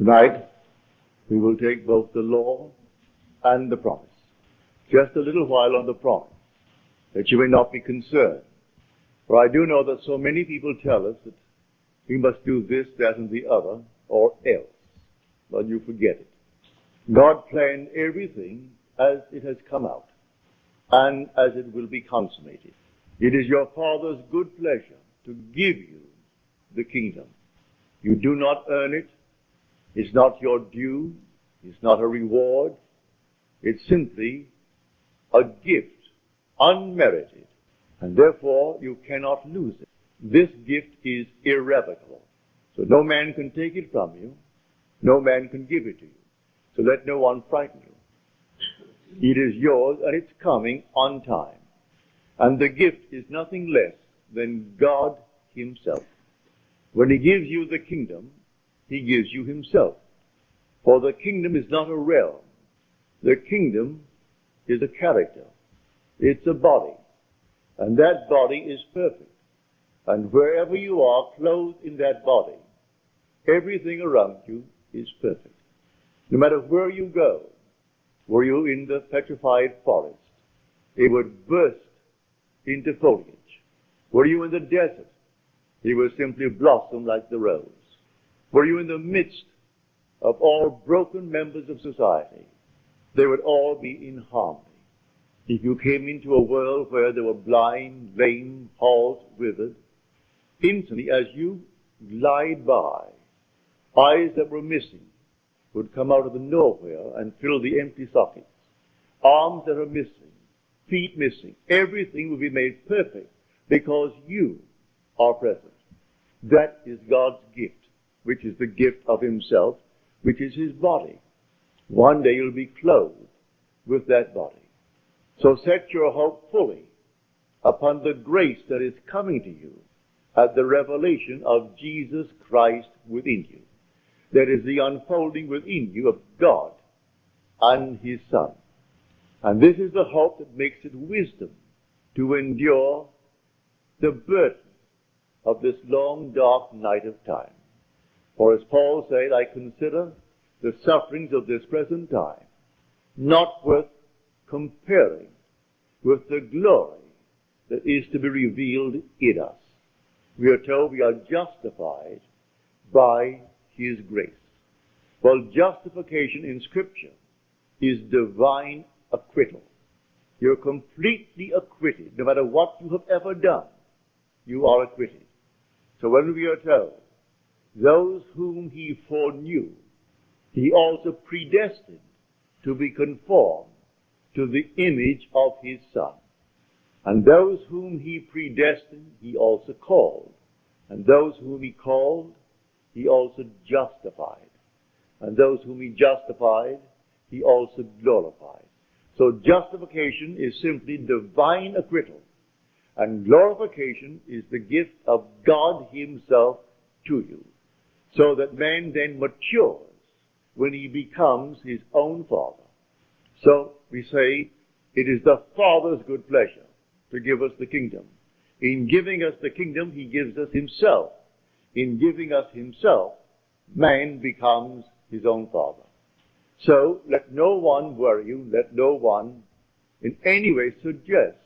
Tonight, we will take both the law and the promise. Just a little while on the promise, that you may not be concerned. For I do know that so many people tell us that we must do this, that, and the other, or else. But you forget it. God planned everything as it has come out, and as it will be consummated. It is your Father's good pleasure to give you the kingdom. You do not earn it. It's not your due. It's not a reward. It's simply a gift, unmerited, and therefore you cannot lose it. This gift is irrevocable. So no man can take it from you. No man can give it to you. So let no one frighten you. It is yours, and it's coming on time. And the gift is nothing less than God himself. When he gives you the kingdom, he gives you himself. For the kingdom is not a realm. The kingdom is a character. It's a body. And that body is perfect. And wherever you are clothed in that body, everything around you is perfect. No matter where you go, were you in the petrified forest, it would burst into foliage. Were you in the desert, it would simply blossom like the rose. Were you in the midst of all broken members of society, they would all be in harmony. If you came into a world where they were blind, lame, halt, withered, instantly as you glide by, eyes that were missing would come out of the nowhere and fill the empty sockets. Arms that are missing, feet missing, everything will be made perfect because you are present. That is God's gift, which is the gift of himself, which is his body. One day you'll be clothed with that body. So set your hope fully upon the grace that is coming to you at the revelation of Jesus Christ within you. That is the unfolding within you of God and his Son. And this is the hope that makes it wisdom to endure the burden of this long, dark night of time. For as Paul said, I consider the sufferings of this present time not worth comparing with the glory that is to be revealed in us. We are told we are justified by his grace. Well, justification in Scripture is divine acquittal. You're completely acquitted. No matter what you have ever done, you are acquitted. So when we are told, those whom he foreknew, he also predestined to be conformed to the image of his Son. And those whom he predestined, he also called. And those whom he called, he also justified. And those whom he justified, he also glorified. So justification is simply divine acquittal. And glorification is the gift of God himself to you. So that man then matures when he becomes his own Father. So we say, it is the Father's good pleasure to give us the kingdom. In giving us the kingdom, he gives us himself. In giving us himself, man becomes his own Father. So let no one worry you, let no one in any way suggest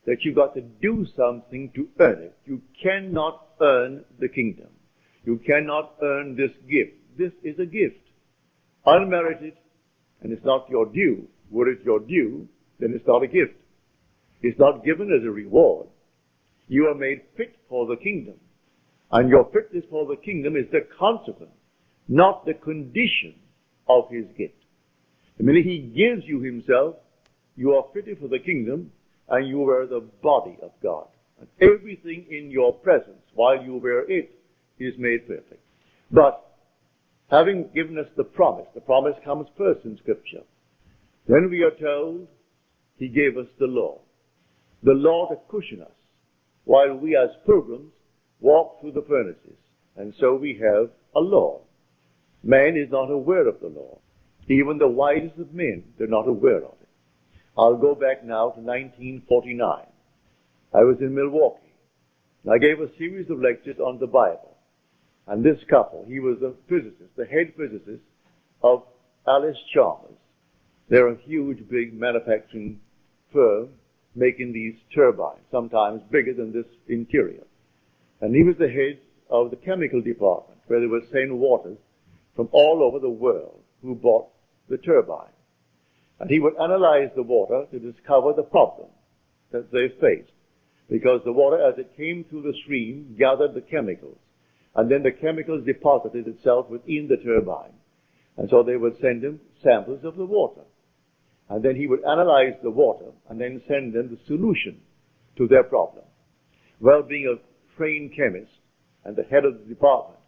that you've got to do something to earn it. You cannot earn the kingdom. You cannot earn this gift. This is a gift, unmerited, and it's not your due. Were it your due, then it's not a gift. It's not given as a reward. You are made fit for the kingdom. And your fitness for the kingdom is the consequence, not the condition of his gift. The minute he gives you himself, you are fitted for the kingdom, and you wear the body of God. And everything in your presence, while you wear it, is made perfect. But having given us the promise comes first in Scripture. Then we are told he gave us the law to cushion us while we as pilgrims walk through the furnaces. And so we have a law. Man is not aware of the law. Even the wisest of men, they're not aware of it. I'll go back now to 1949. I was in Milwaukee. I gave a series of lectures on the Bible. And this couple, he was a physicist, the head physicist of Alice Chalmers. They're a huge, big manufacturing firm making these turbines, sometimes bigger than this interior. And he was the head of the chemical department, where they would send waters from all over the world who bought the turbine. And he would analyze the water to discover the problem that they faced, because the water, as it came through the stream, gathered the chemicals, and then the chemicals deposited itself within the turbine. And so they would send him samples of the water. And then he would analyze the water and then send them the solution to their problem. Well, being a trained chemist and the head of the department,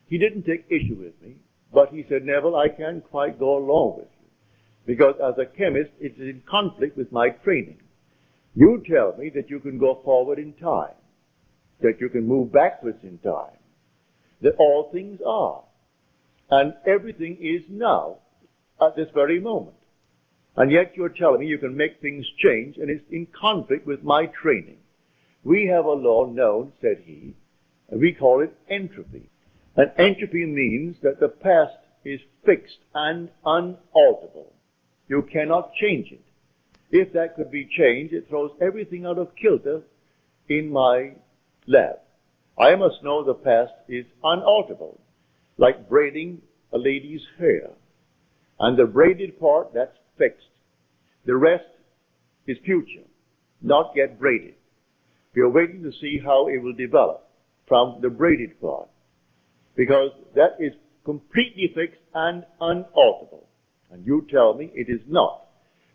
he didn't take issue with me, but he said, Neville, I can't quite go along with you, because as a chemist, it's in conflict with my training. You tell me that you can go forward in time, that you can move backwards in time, that all things are, and everything is now, at this very moment. And yet you're telling me you can make things change, and it's in conflict with my training. We have a law known, said he, and we call it entropy. And entropy means that the past is fixed and unalterable. You cannot change it. If that could be changed, it throws everything out of kilter in my lab. I must know the past is unalterable, like braiding a lady's hair. And the braided part, that's fixed. The rest is future, not yet braided. We are waiting to see how it will develop from the braided part, because that is completely fixed and unalterable. And you tell me it is not,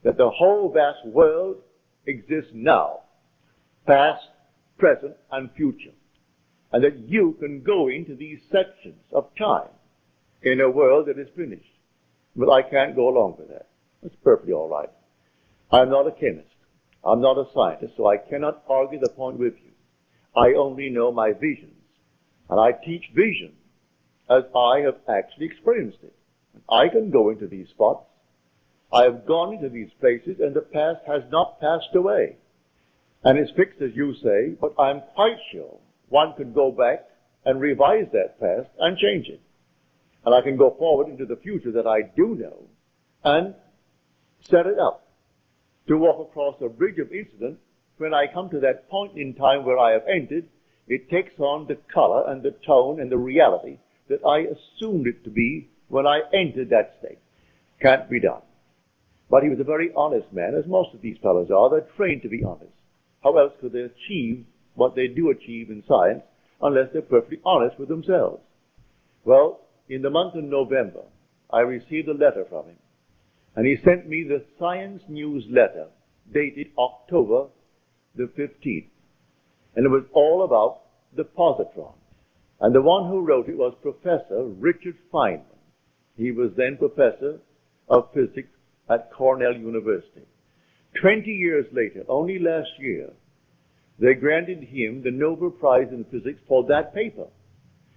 that the whole vast world exists now, past, present, and future, and that you can go into these sections of time in a world that is finished. But I can't go along with that. That's perfectly all right. I'm not a chemist. I'm not a scientist, so I cannot argue the point with you. I only know my visions, and I teach vision as I have actually experienced it. I can go into these spots. I have gone into these places, and the past has not passed away. And it's fixed, as you say, but I'm quite sure one could go back and revise that past and change it. And I can go forward into the future that I do know and set it up to walk across a bridge of incident. When I come to that point in time where I have entered, it takes on the color and the tone and the reality that I assumed it to be when I entered that state. Can't be done. But he was a very honest man, as most of these fellows are. They're trained to be honest. How else could they achieve what they do achieve in science unless they're perfectly honest with themselves? Well, in the month of November, I received a letter from him. And he sent me the Science News letter dated October the 15th. And it was all about the positron. And the one who wrote it was Professor Richard Feynman. He was then professor of physics at Cornell University. 20 years later, only last year, they granted him the Nobel Prize in Physics for that paper.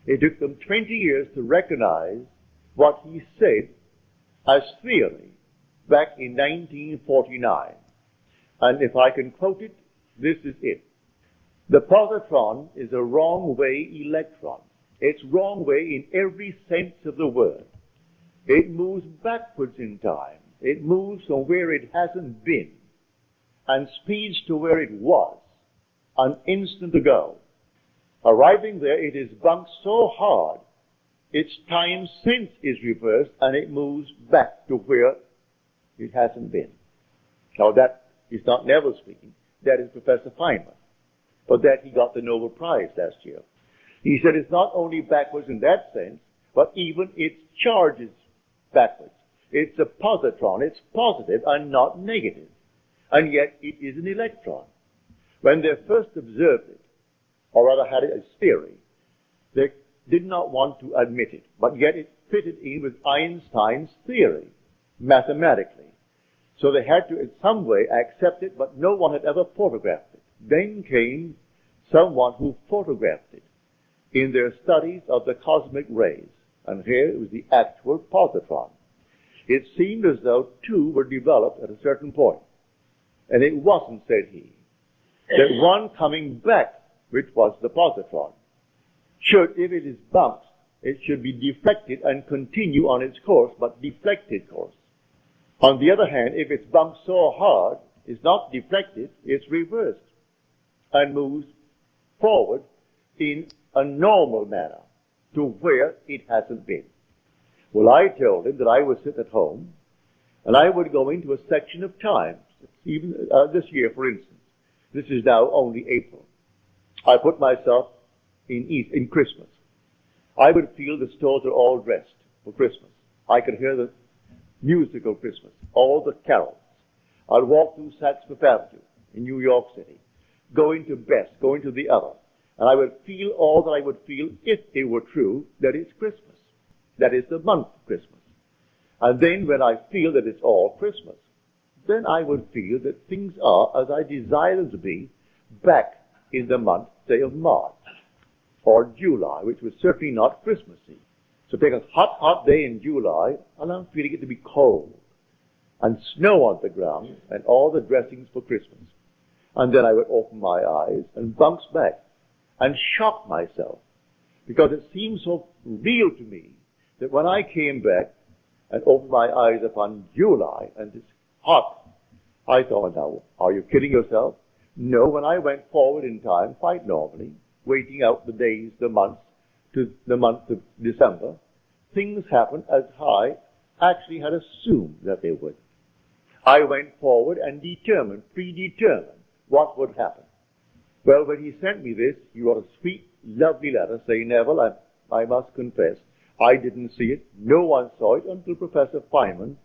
It took them 20 years to recognize what he said as theory back in 1949. And if I can quote it, this is it. The positron is a wrong-way electron. It's wrong-way in every sense of the word. It moves backwards in time. It moves from where it hasn't been and speeds to where it was an instant ago. Arriving there, it is bumped so hard, its time sense is reversed and it moves back to where it hasn't been. Now that is not Neville speaking. That is Professor Feynman. For that he got the Nobel Prize last year. He said it's not only backwards in that sense, but even its charge is backwards. It's a positron. It's positive and not negative. And yet it is an electron. When they first observed it, or rather had it as theory, they did not want to admit it. But yet it fitted in with Einstein's theory, mathematically. So they had to in some way accept it, but no one had ever photographed it. Then came someone who photographed it in their studies of the cosmic rays. And here it was the actual positron. It seemed as though two were developed at a certain point. And it wasn't, said he, that one coming back, which was the positron. should, if it is bumped, it should be deflected and continue on its course, but deflected course. On the other hand, if it's bumped so hard, it's not deflected, it's reversed and moves forward in a normal manner to where it hasn't been. Well, I told him that I would sit at home and I would go into a section of time, even this year, for instance. This is now only April. I put myself in Christmas. I would feel the stores are all dressed for Christmas. I could hear the music of Christmas, all the carols. I'd walk through Saks Fifth Avenue in New York City, going to Best, going to the other, and I would feel all that I would feel if it were true that it's Christmas. That is the month of Christmas. And then when I feel that it's all Christmas, then I would feel that things are as I desire them to be back in the month, say, of March or July, which was certainly not Christmassy. So take a hot, hot day in July, and I'm feeling it to be cold, and snow on the ground, and all the dressings for Christmas. And then I would open my eyes and bounce back and shock myself, because it seemed so real to me that when I came back and opened my eyes upon July, and it's hot, I thought, now, are you kidding yourself? No, when I went forward in time, quite normally, waiting out the days, the months, to the month of December, things happened as I actually had assumed that they would. I went forward and predetermined what would happen. Well, when he sent me this, he wrote a sweet, lovely letter saying, Neville, I must confess, I didn't see it. No one saw it until Professor Feynman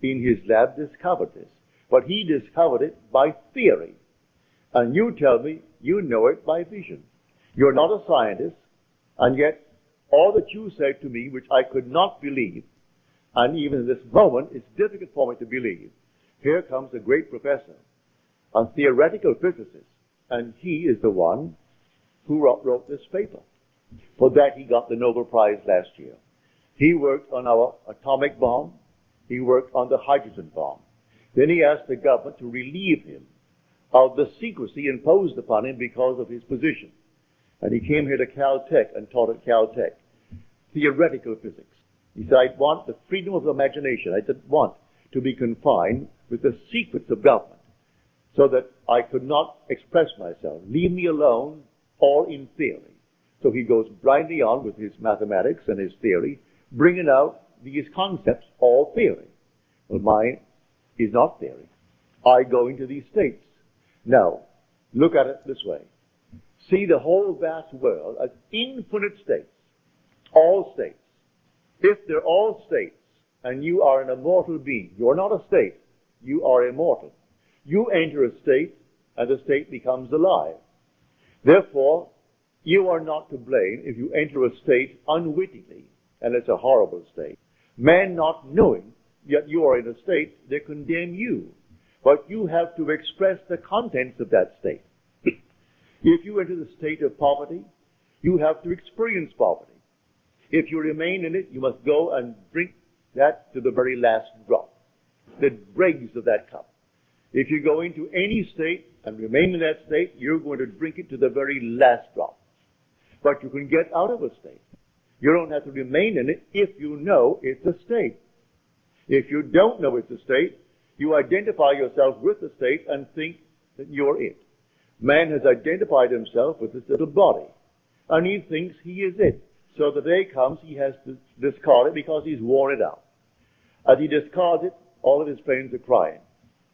in his lab discovered this. But he discovered it by theory. And you tell me you know it by vision. You're not a scientist, and yet all that you said to me, which I could not believe, and even in this moment it's difficult for me to believe, here comes a great professor, a theoretical physicist, and he is the one who wrote this paper. For that he got the Nobel Prize last year. He worked on our atomic bomb. He worked on the hydrogen bomb. Then he asked the government to relieve him of the secrecy imposed upon him because of his position. And he came here to Caltech and taught at Caltech theoretical physics. He said, I want the freedom of imagination. I didn't want to be confined with the secrets of government so that I could not express myself. Leave me alone, all in theory. So he goes blindly on with his mathematics and his theory, bringing out these concepts, all theory. Well, mine is not theory. I go into these states. Now, look at it this way. See the whole vast world as infinite states, all states. If they're all states, and you are an immortal being, you're not a state, you are immortal. You enter a state, and the state becomes alive. Therefore, you are not to blame if you enter a state unwittingly, and it's a horrible state. Men not knowing that you are in a state, they condemn you. But you have to express the contents of that state. If you enter the state of poverty, you have to experience poverty. If you remain in it, you must go and drink that to the very last drop, the dregs of that cup. If you go into any state and remain in that state, you're going to drink it to the very last drop. But you can get out of a state. You don't have to remain in it if you know it's a state. If you don't know it's a state, you identify yourself with the state and think that you're it. Man has identified himself with this little body, and he thinks he is it. So the day comes, he has to discard it because he's worn it out. As he discards it, all of his friends are crying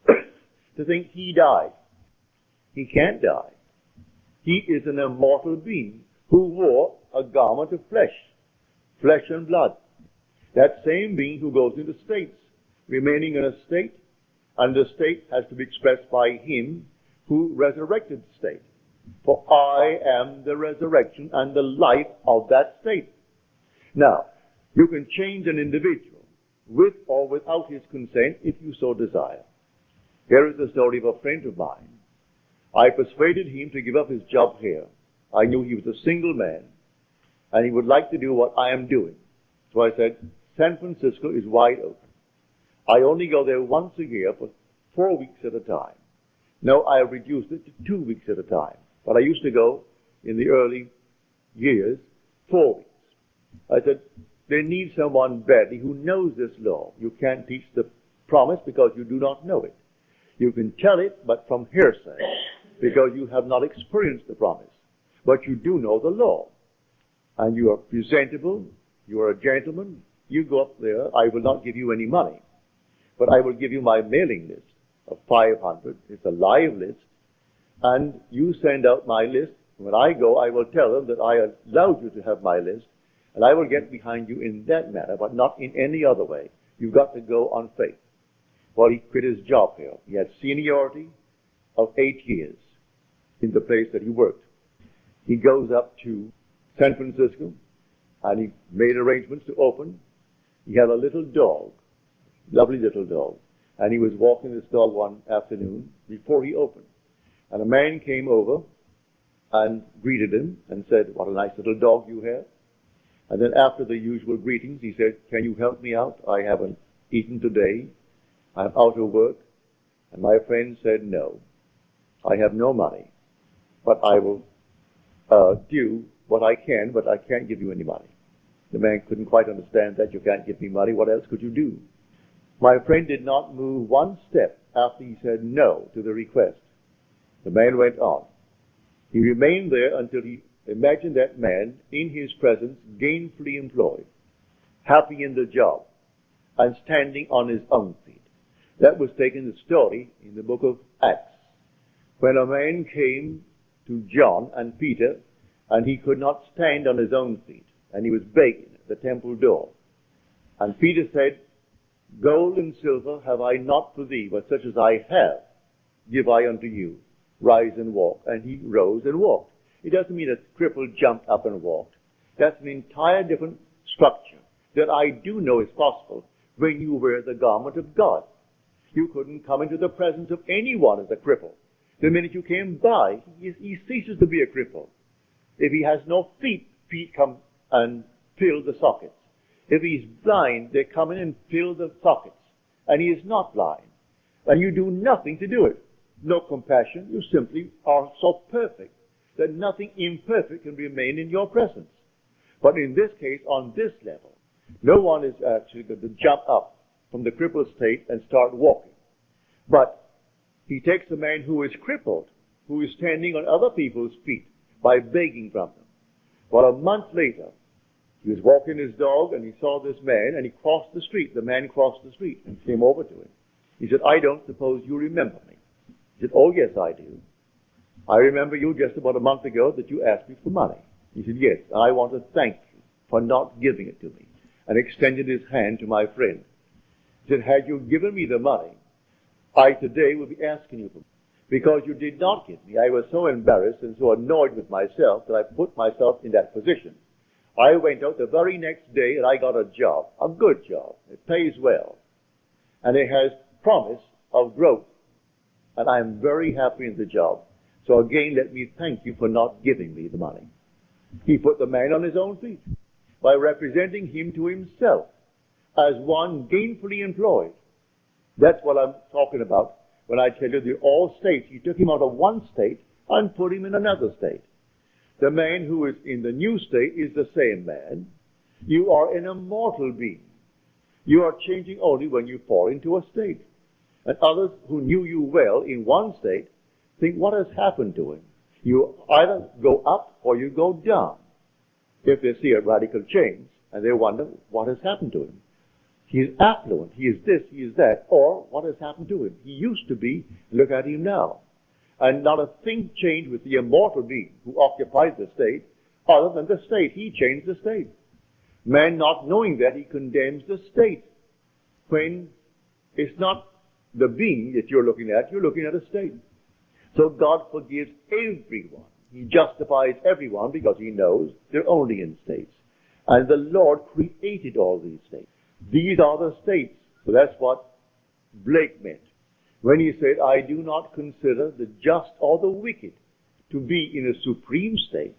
to think he died. He can't die. He is an immortal being who wore a garment of flesh and blood. That same being who goes into states, remaining in a state, and the state has to be expressed by him who resurrected the state. For I am the resurrection and the life of that state. Now, you can change an individual with or without his consent if you so desire. Here is the story of a friend of mine. I persuaded him to give up his job here. I knew he was a single man, and he would like to do what I am doing. So I said, San Francisco is wide open. I only go there once a year for 4 weeks at a time. Now I have reduced it to 2 weeks at a time. But I used to go in the early years 4 weeks. I said, they need someone badly who knows this law. You can't teach the promise because you do not know it. You can tell it, but from hearsay, because you have not experienced the promise. But you do know the law. And you are presentable, you are a gentleman, you go up there, I will not give you any money. But I will give you my mailing list of 500. It's a live list. And you send out my list. When I go, I will tell them that I allowed you to have my list. And I will get behind you in that manner, but not in any other way. You've got to go on faith. Well, he quit his job here. He had seniority of 8 years in the place that he worked. He goes up to San Francisco, and he made arrangements to open. He had a little dog, lovely little dog, and he was walking this dog one afternoon before he opened. And a man came over and greeted him and said, "What a nice little dog you have." And then after the usual greetings, he said, "Can you help me out? I haven't eaten today. I'm out of work." And my friend said, "No, I have no money, but I will do what I can, but I can't give you any money." The man couldn't quite understand that. "You can't give me money. What else could you do?" My friend did not move one step after he said no to the request. The man went on. He remained there until he imagined that man in his presence gainfully employed, happy in the job, and standing on his own feet. That was taken the story in the book of Acts, when a man came to John and Peter, and he could not stand on his own feet, and he was begging at the temple door. And Peter said, "Gold and silver have I not for thee, but such as I have give I unto you. Rise and walk." And he rose and walked. It doesn't mean a cripple jumped up and walked. That's an entire different structure that I do know is possible when you wear the garment of God. You couldn't come into the presence of anyone as a cripple. The minute you came by, he ceases to be a cripple. If he has no feet, feet come and fill the sockets. If he's blind, they come in and fill the sockets. And he is not blind. And you do nothing to do it. No compassion. You simply are so perfect that nothing imperfect can remain in your presence. But in this case, on this level, no one is actually going to jump up from the crippled state and start walking. But he takes a man who is crippled, who is standing on other people's feet by begging from them. Well, a month later, he was walking his dog and he saw this man and he crossed the street. The man crossed the street and came over to him. He said, "I don't suppose you remember me." He said, "Oh, yes, I do. I remember you just about a month ago that you asked me for money." He said, "Yes, I want to thank you for not giving it to me," and extended his hand to my friend. He said, "Had you given me the money, I today would be asking you for it. Because you did not give me, I was so embarrassed and so annoyed with myself that I put myself in that position. I went out the very next day and I got a job, a good job. It pays well. And it has promise of growth. And I'm very happy in the job. So again, let me thank you for not giving me the money." He put the man on his own feet by representing him to himself as one gainfully employed. That's what I'm talking about when I tell you the all states. He took him out of one state and put him in another state. The man who is in the new state is the same man. You are an immortal being. You are changing only when you fall into a state. And others who knew you well in one state think, what has happened to him? You either go up or you go down. If they see a radical change, and they wonder, what has happened to him? He is affluent, he is this, he is that, or what has happened to him? He used to be, look at him now. And not a thing changed with the immortal being who occupies the state, other than the state. He changed the state. Man, not knowing that, he condemns the state. When it's not the being that you're looking at a state. So God forgives everyone. He justifies everyone because he knows they're only in states. And the Lord created all these states. These are the states. So that's what Blake meant when he said, "I do not consider the just or the wicked to be in a supreme state,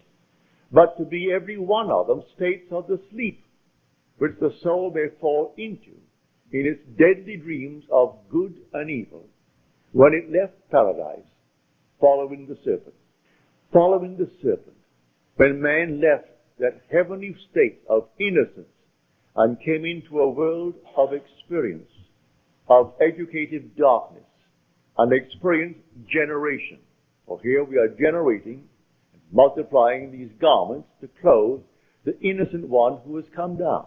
but to be every one of them states of the sleep, which the soul may fall into in its deadly dreams of good and evil, when it left paradise, following the serpent." Following the serpent. When man left that heavenly state of innocence and came into a world of experience, of educative darkness, and experienced generation. For here we are generating, multiplying these garments to clothe the innocent one who has come down.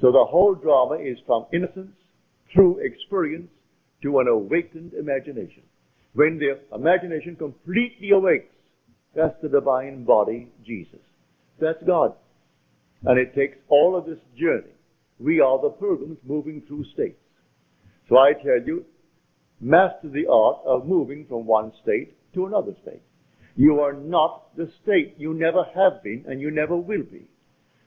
So the whole drama is from innocence through experience to an awakened imagination. When the imagination completely awakes, that's the divine body, Jesus. That's God. And it takes all of this journey. We are the pilgrims moving through states. So I tell you, master the art of moving from one state to another state. You are not the state. You never have been, and you never will be.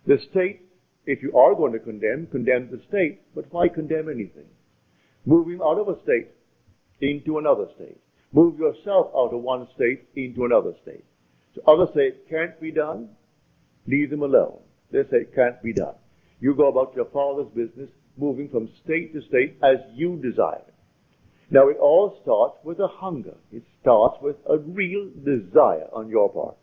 The state, if you are going to condemn the state, but why condemn anything? Moving out of a state into another state. Move yourself out of one state into another state. So others say it can't be done, leave them alone. They say it can't be done. You go about your Father's business, moving from state to state as you desire. Now it all starts with a hunger. It starts with a real desire on your part.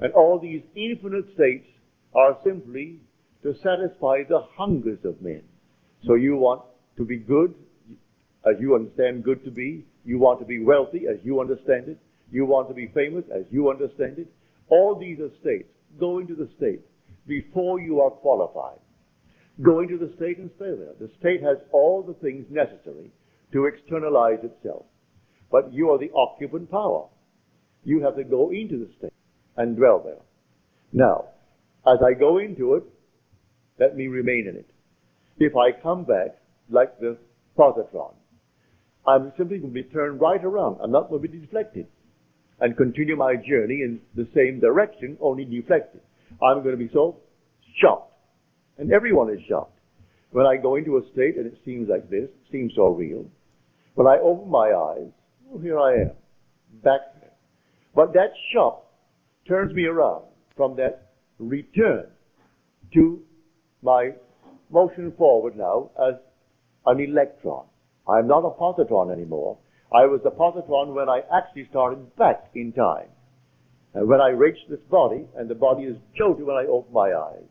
And all these infinite states are simply to satisfy the hungers of men. So you want to be good, as you understand good to be. You want to be wealthy, as you understand it. You want to be famous, as you understand it. All these are states. Go into the state before you are qualified. Go into the state and stay there. The state has all the things necessary to externalize itself. But you are the occupant power. You have to go into the state and dwell there. Now, as I go into it, let me remain in it. If I come back like the positron, I'm simply going to be turned right around. I'm not going to be deflected and continue my journey in the same direction, only deflected. I'm going to be so shocked. And everyone is shocked. When I go into a state and it seems like this, it seems so real. When I open my eyes, oh, here I am, back there. But that shock turns me around from that return to my motion forward now as an electron. I'm not a positron anymore. I was a positron when I actually started back in time. And when I reached this body, and the body is jolted when I open my eyes,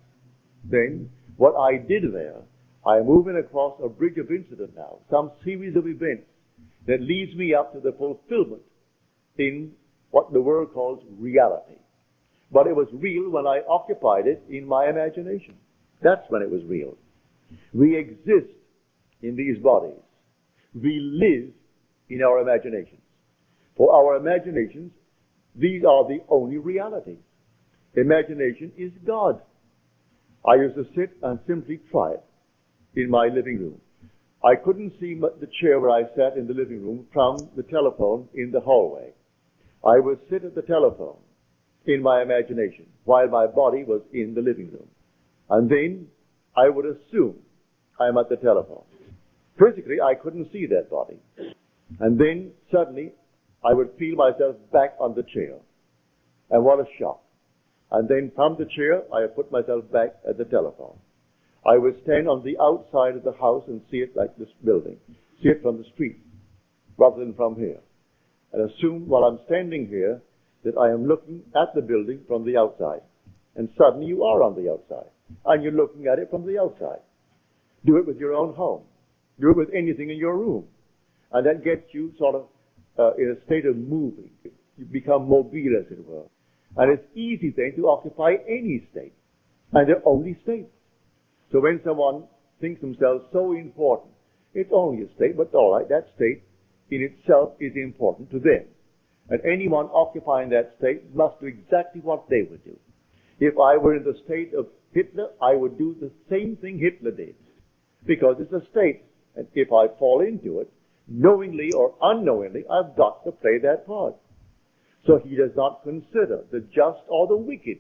then what I did there, I am moving across a bridge of incident now, some series of events that leads me up to the fulfillment in what the world calls reality. But it was real when I occupied it in my imagination. That's when it was real. We exist in these bodies. We live in our imaginations. For our imaginations, these are the only realities. Imagination is God. I used to sit and simply try it in my living room. I couldn't see the chair where I sat in the living room from the telephone in the hallway. I would sit at the telephone in my imagination while my body was in the living room. And then I would assume I'm at the telephone. Physically, I couldn't see that body. And then suddenly I would feel myself back on the chair. And what a shock. And then from the chair, I would put myself back at the telephone. I would stand on the outside of the house and see it like this building. See it from the street rather than from here. And assume while I'm standing here that I am looking at the building from the outside. And suddenly you are on the outside. And you're looking at it from the outside. Do it with your own home. Do it with anything in your room. And that gets you sort of in a state of moving. You become mobile, as it were. And it's easy then to occupy any state. And they're only states. So when someone thinks themselves so important, it's only a state, but all right, that state in itself is important to them. And anyone occupying that state must do exactly what they would do. If I were in the state of Hitler, I would do the same thing Hitler did. Because it's a state. And if I fall into it, knowingly or unknowingly, I've got to play that part. So he does not consider the just or the wicked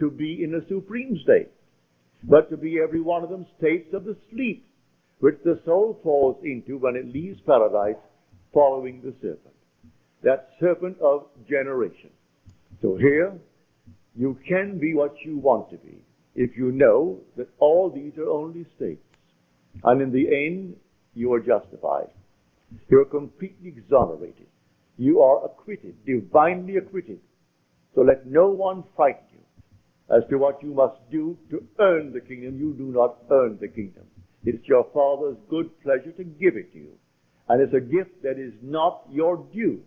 to be in a supreme state, but to be every one of them states of the sleep, which the soul falls into when it leaves paradise following the serpent. That serpent of generation. So here, you can be what you want to be, if you know that all these are only states. And in the end, you are justified. You are completely exonerated. You are acquitted, divinely acquitted. So let no one frighten you. as to what you must do to earn the kingdom. You do not earn the kingdom. It's your Father's good pleasure to give it to you. And it's a gift that is not your due.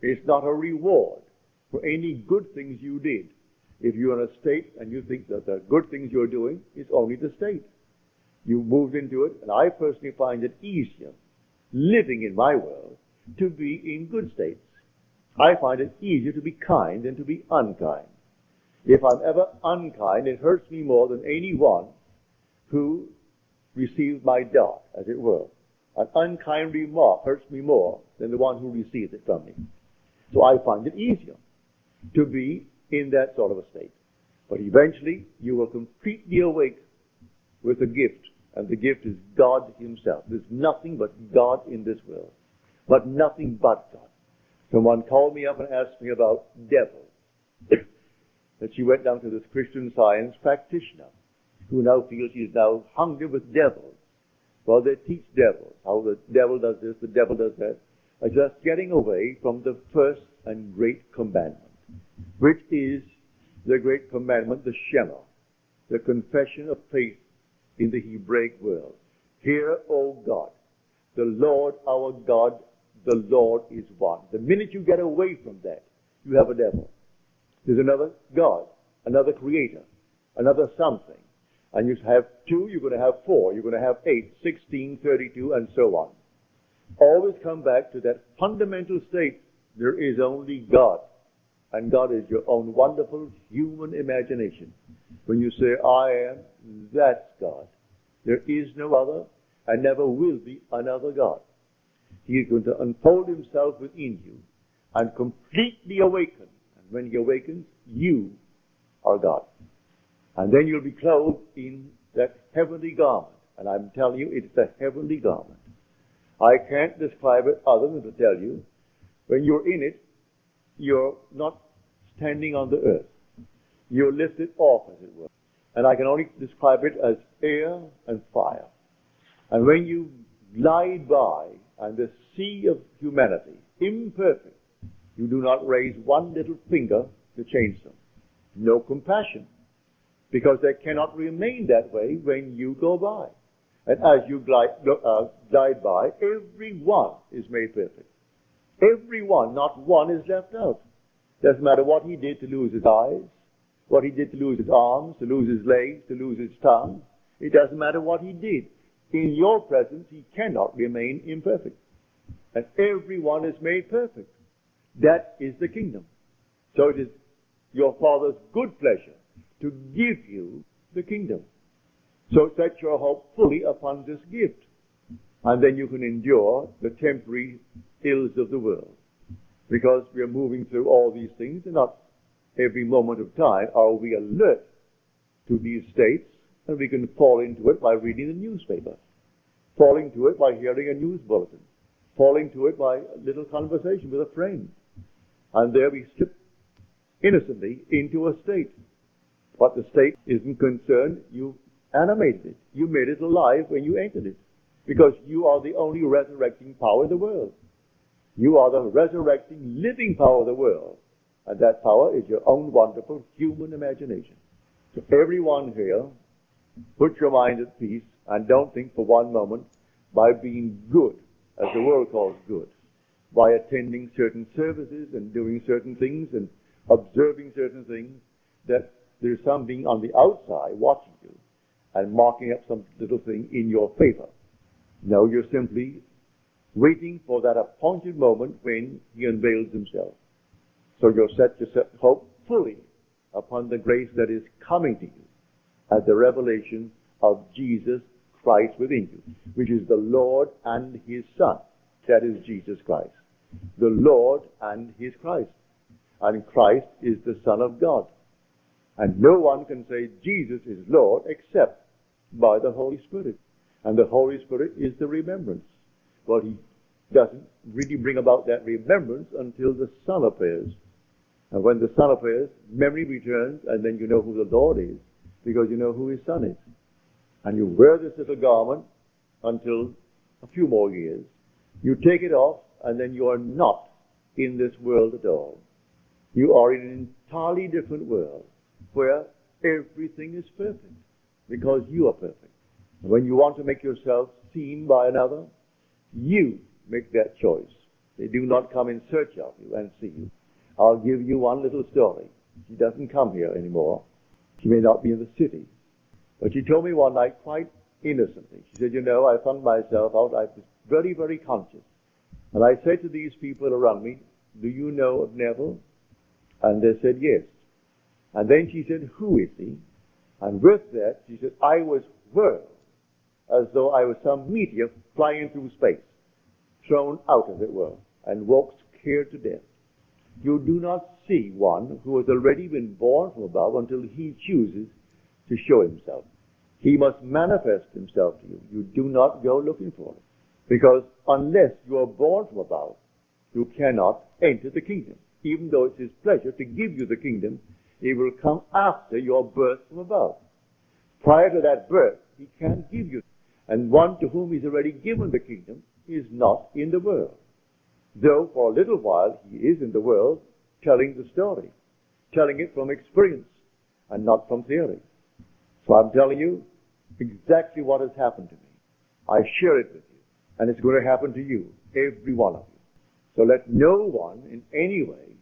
It's not a reward for any good things you did. If you're in a state and you think that the good things you're doing is only the state, you moved into it, and I personally find it easier living in my world to be in good states. I find it easier to be kind than to be unkind. If I'm ever unkind, it hurts me more than anyone who receives my dart, as it were. An unkind remark hurts me more than the one who receives it from me. So I find it easier to be in that sort of a state. But eventually, you will completely awake with a gift, and the gift is God himself. There's nothing but God in this world, but nothing but God. Someone called me up and asked me about devils, that she went down to this Christian Science practitioner, who now feels she's now hungry with devils. Well, they teach devils, how the devil does this, the devil does that, just getting away from the first and great commandment, which is the great commandment, the Shema, the confession of faith in the Hebraic world. Hear, O God, the Lord our God, the Lord is one. The minute you get away from that, you have a devil. There's another God, another creator, another something. And you have 2, you're going to have 4, you're going to have 8, 16, 32, and so on. Always come back to that fundamental state. There is only God. And God is your own wonderful human imagination. When you say, I am, that's God. There is no other, and never will be another God. He is going to unfold himself within you and completely awaken. And when he awakens, you are God. And then you'll be clothed in that heavenly garment. And I'm telling you, it's a heavenly garment. I can't describe it other than to tell you, when you're in it, you're not standing on the earth. You're lifted off, as it were. And I can only describe it as air and fire. And when you glide by, and the sea of humanity, imperfect, you do not raise one little finger to change them. No compassion. Because they cannot remain that way when you go by. And as you glide by, everyone is made perfect. Everyone, not one is left out. Doesn't matter what he did to lose his eyes, what he did to lose his arms, to lose his legs, to lose his tongue. It doesn't matter what he did. In your presence, he cannot remain imperfect. And everyone is made perfect. That is the kingdom. So it is your Father's good pleasure to give you the kingdom. So set your hope fully upon this gift. And then you can endure the temporary ills of the world. Because we are moving through all these things, and not every moment of time are we alert to these states, and we can fall into it by reading the newspaper, falling to it by hearing a news bulletin, falling to it by a little conversation with a friend. And there we slip innocently into a state. But the state isn't concerned. You animated it. You made it alive when you entered it. Because you are the only resurrecting power in the world. You are the resurrecting, living power of the world. And that power is your own wonderful human imagination. So everyone here, put your mind at peace and don't think for one moment by being good, as the world calls good, by attending certain services and doing certain things and observing certain things, that there's something on the outside watching you and marking up some little thing in your favor. No, you're simply waiting for that appointed moment when he unveils himself. So you'll set your hope fully upon the grace that is coming to you at the revelation of Jesus Christ within you, which is the Lord and his Son. That is Jesus Christ. The Lord and his Christ. And Christ is the Son of God. And no one can say Jesus is Lord except by the Holy Spirit. And the Holy Spirit is the remembrance. Well, he doesn't really bring about that remembrance until the Son appears. And when the Son appears, memory returns, and then you know who the Lord is, because you know who his Son is. And you wear this little garment until a few more years. You take it off, and then you are not in this world at all. You are in an entirely different world. where everything is perfect because you are perfect. When you want to make yourself seen by another, you make that choice. They do not come in search of you and see you. I'll give you one little story. She doesn't come here anymore. She may not be in the city. But she told me one night quite innocently. She said, I found myself out. I was very, very conscious. And I said to these people around me, do you know of Neville? And they said, yes. And then she said, who is he? And with that, she said, I was whirled as though I was some meteor flying through space, thrown out, as it were, and walked scared to death. You do not see one who has already been born from above until he chooses to show himself. He must manifest himself to you. You do not go looking for it. Because unless you are born from above, you cannot enter the kingdom. Even though it's his pleasure to give you the kingdom, it will come after your birth from above. Prior to that birth, he can't give you. And one to whom he's already given the kingdom is not in the world. Though for a little while he is in the world telling the story, telling it from experience and not from theory. So I'm telling you exactly what has happened to me. I share it with you, and it's going to happen to you, every one of you. So let no one in any way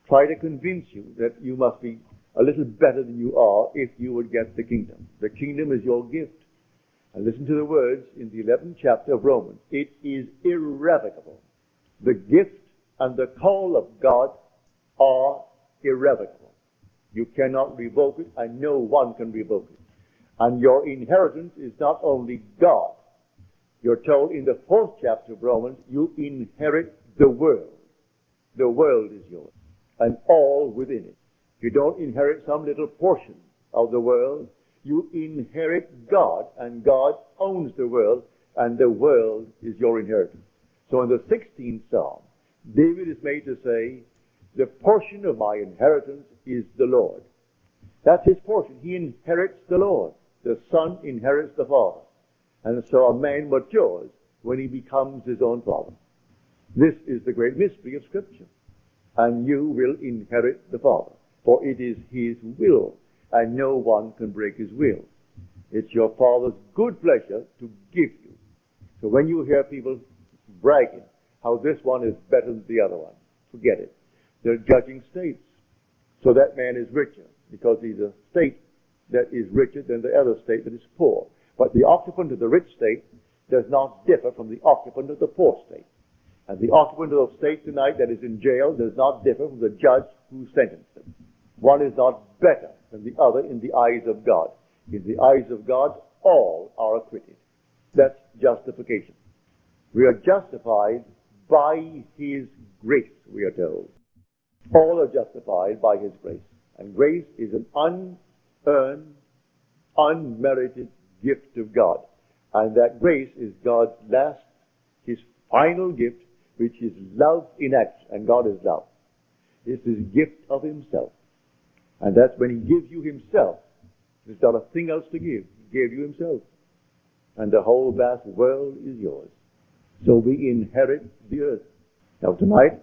try to convince you that you must be a little better than you are if you would get the kingdom. The kingdom is your gift. And listen to the words in the 11th chapter of Romans. It is irrevocable. The gift and the call of God are irrevocable. You cannot revoke it, and no one can revoke it. And your inheritance is not only God. You're told in the 4th chapter of Romans, you inherit the world. The world is yours, and all within it. You don't inherit some little portion of the world. You inherit God, and God owns the world, and the world is your inheritance. So in the 16th Psalm, David is made to say, the portion of my inheritance is the Lord. That's his portion. He inherits the Lord. The Son inherits the Father. And so a man matures when he becomes his own father. This is the great mystery of Scripture. And you will inherit the Father, for it is his will, and no one can break his will. It's your Father's good pleasure to give you. So when you hear people bragging how this one is better than the other one, forget it. They're judging states. So that man is richer because he's a state that is richer than the other state that is poor. But the occupant of the rich state does not differ from the occupant of the poor state. And the occupant of the state tonight that is in jail does not differ from the judge who sentenced them. One is not better than the other in the eyes of God. In the eyes of God, all are acquitted. That's justification. We are justified by his grace, we are told. All are justified by his grace. And grace is an unearned, unmerited gift of God. And that grace is God's last, his final gift, which is love in action. And God is love. It's his gift of himself. And that's when he gives you himself. There's not a thing else to give. He gave you himself. And the whole vast world is yours. So we inherit the earth. Now tonight,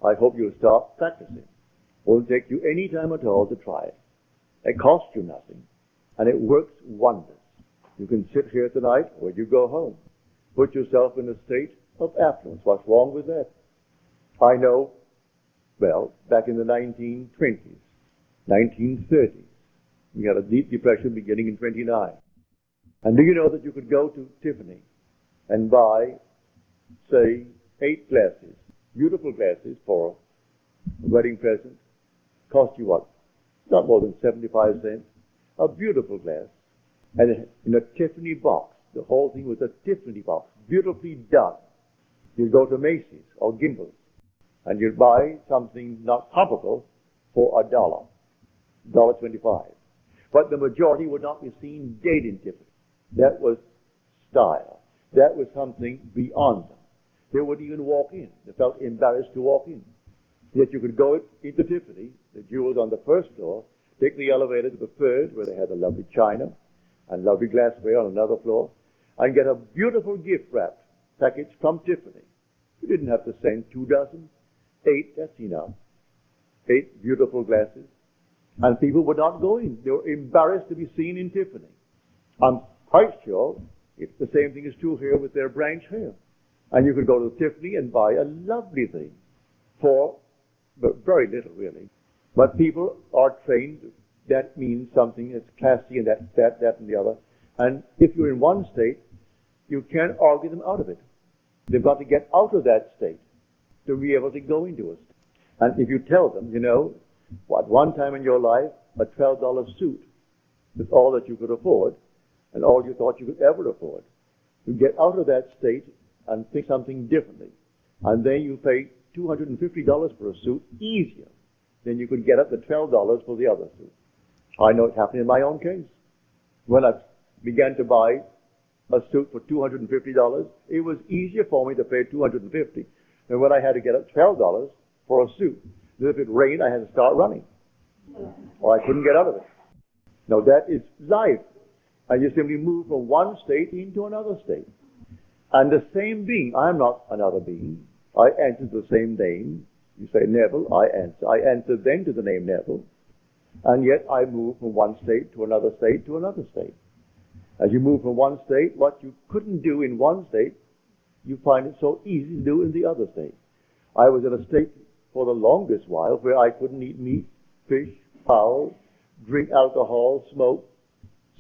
I hope you'll start practicing. It won't take you any time at all to try it. It costs you nothing. And it works wonders. You can sit here tonight or you go home. Put yourself in a state of affluence. What's wrong with that? I know, well, back in the 1920s, 1930s, we had a deep depression beginning in 29. And do you know that you could go to Tiffany and buy, say, 8 glasses, beautiful glasses for a wedding present? Cost you what? Not more than 75 cents. A beautiful glass. And in a Tiffany box. The whole thing was a Tiffany box. Beautifully done. You'd go to Macy's or Gimbel's and you'd buy something not comparable for $1, $1.25. But the majority would not be seen dead in Tiffany. That was style. That was something beyond them. They wouldn't even walk in. They felt embarrassed to walk in. Yet you could go into Tiffany, the jewels on the first floor, take the elevator to the third, where they had the lovely china and lovely glassware on another floor, and get a beautiful gift wrap package from Tiffany. You didn't have to send 2 dozen. 8, that's enough. 8 beautiful glasses. And people would not go in. They were embarrassed to be seen in Tiffany. I'm quite sure it's the same thing is true here with their branch here. And you could go to Tiffany and buy a lovely thing for very little, really. But people are trained. That means something that's classy and that and the other. And if you're in one state, you can't argue them out of it. They've got to get out of that state to be able to go into it. And if you tell them, at one time in your life, a $12 suit was all that you could afford and all you thought you could ever afford. You get out of that state and think something differently. And then you pay $250 for a suit easier than you could get at the $12 for the other suit. I know it happened in my own case. When I began to buy a suit for $250, it was easier for me to pay $250 than when I had to get at $12 for a suit. And if it rained, I had to start running, or I couldn't get out of it. Now that is life. And you simply move from one state into another state. And the same being, I am not another being. I answer the same name. You say Neville, I answer. I answer then to the name Neville. And yet I move from one state to another state to another state. As you move from one state, what you couldn't do in one state, you find it so easy to do in the other state. I was in a state for the longest while where I couldn't eat meat, fish, fowl, drink alcohol, smoke,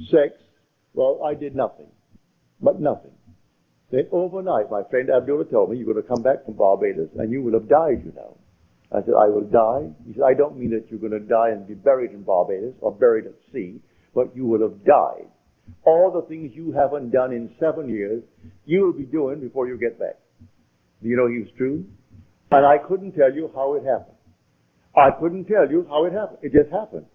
sex. Well, I did nothing, but nothing. Then overnight, my friend Abdullah told me, you're going to come back from Barbados and you will have died, I said, I will die? He said, I don't mean that you're going to die and be buried in Barbados or buried at sea, but you will have died. All the things you haven't done in 7 years, you will be doing before you get back. Do you know he was true? And I couldn't tell you how it happened. I couldn't tell you how it happened. It just happened.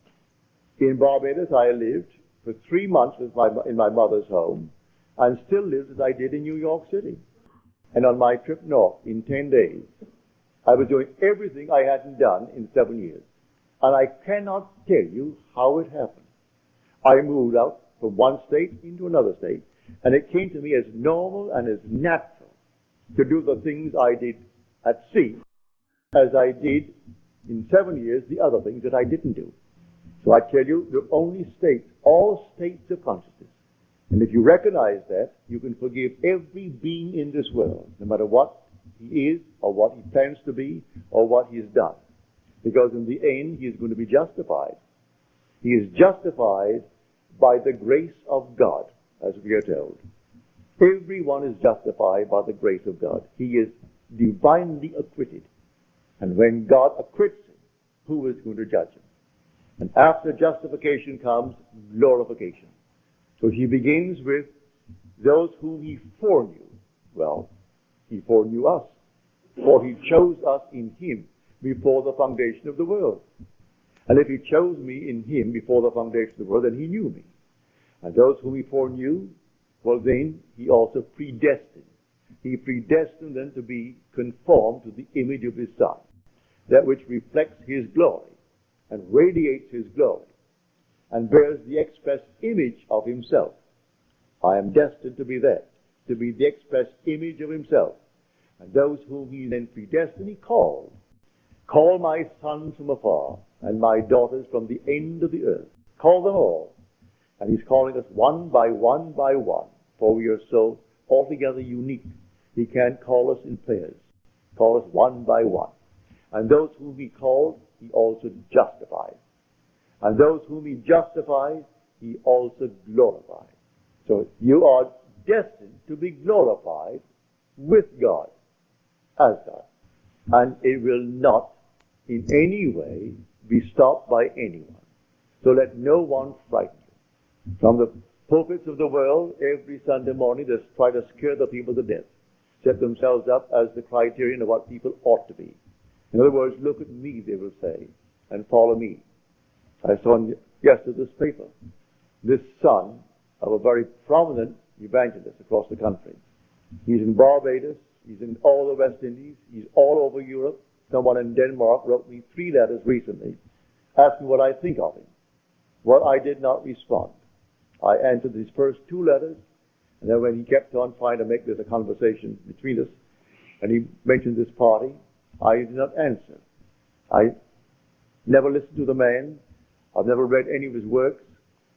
In Barbados, I lived for 3 months in my mother's home and still lived as I did in New York City. And on my trip north, in 10 days, I was doing everything I hadn't done in 7 years. And I cannot tell you how it happened. I moved out from one state into another state, and it came to me as normal and as natural to do the things I did at sea as I did in 7 years the other things that I didn't do. So I tell you, the only states, all states of consciousness. And if you recognize that, you can forgive every being in this world, no matter what he is or what he plans to be or what he has done. Because in the end, he is going to be justified. He is justified by the grace of God, as we are told. Everyone is justified by the grace of God. He is divinely acquitted. And when God acquits him, who is going to judge him? And after justification comes glorification. So he begins with those whom he foreknew. Well, he foreknew us, for he chose us in him before the foundation of the world. And if he chose me in him before the foundation of the world, then he knew me. And those whom he foreknew, well then, he also predestined. He predestined them to be conformed to the image of his Son, that which reflects his glory and radiates his glory and bears the express image of himself. I am destined to be that, to be the express image of himself. And those whom he then predestined, he called. Call my sons from afar, and my daughters from the end of the earth. Call them all. And he's calling us one by one by one, for we are so altogether unique. He can't call us in pairs. Call us one by one. And those whom he called, he also justified. And those whom he justified, he also glorified. So you are destined to be glorified with God, as God. And it will not in any way be stopped by anyone. So let no one frighten you. From the pulpits of the world, every Sunday morning, they try to scare the people to death. Set themselves up as the criterion of what people ought to be. In other words, look at me, they will say, and follow me. I saw in yesterday's paper this son of a very prominent evangelist across the country. He's in Barbados, he's in all the West Indies, he's all over Europe. Someone in Denmark wrote me 3 letters recently asking what I think of him. Well, I did not respond. I answered his first 2 letters, and then when he kept on trying to make this a conversation between us, and he mentioned this party, I did not answer. I never listened to the man. I've never read any of his works,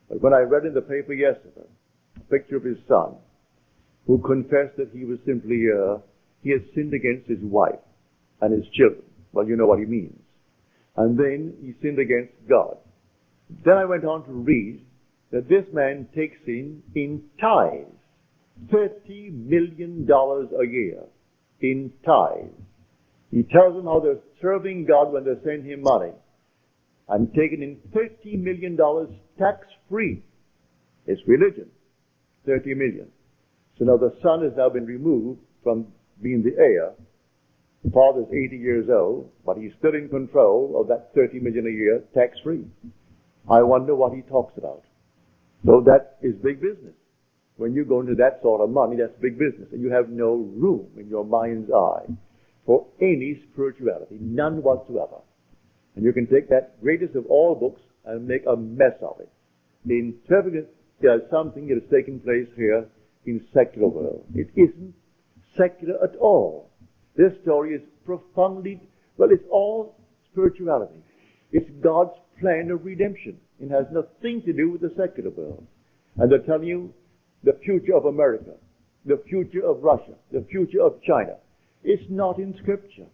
but when I read in the paper yesterday a picture of his son, who confessed that he was simply, he had sinned against his wife and his children. Well, you know what he means. And then he sinned against God. Then I went on to read that this man takes in tithes, $30 million a year in tithes. He tells them how they're serving God when they send him money and taking in $30 million tax-free. It's religion, $30 million. So now the son has now been removed from being the heir. The father's 80 years old, but he's still in control of that $30 million a year tax-free. I wonder what he talks about. So that is big business. When you go into that sort of money, that's big business. And you have no room in your mind's eye for any spirituality, none whatsoever. And you can take that greatest of all books and make a mess of it. Interpret it as something that is taking place here in secular world. It isn't secular at all. This story is profoundly, well, it's all spirituality. It's God's plan of redemption. It has nothing to do with the secular world. And they're telling you the future of America, the future of Russia, the future of China. It's not in Scripture.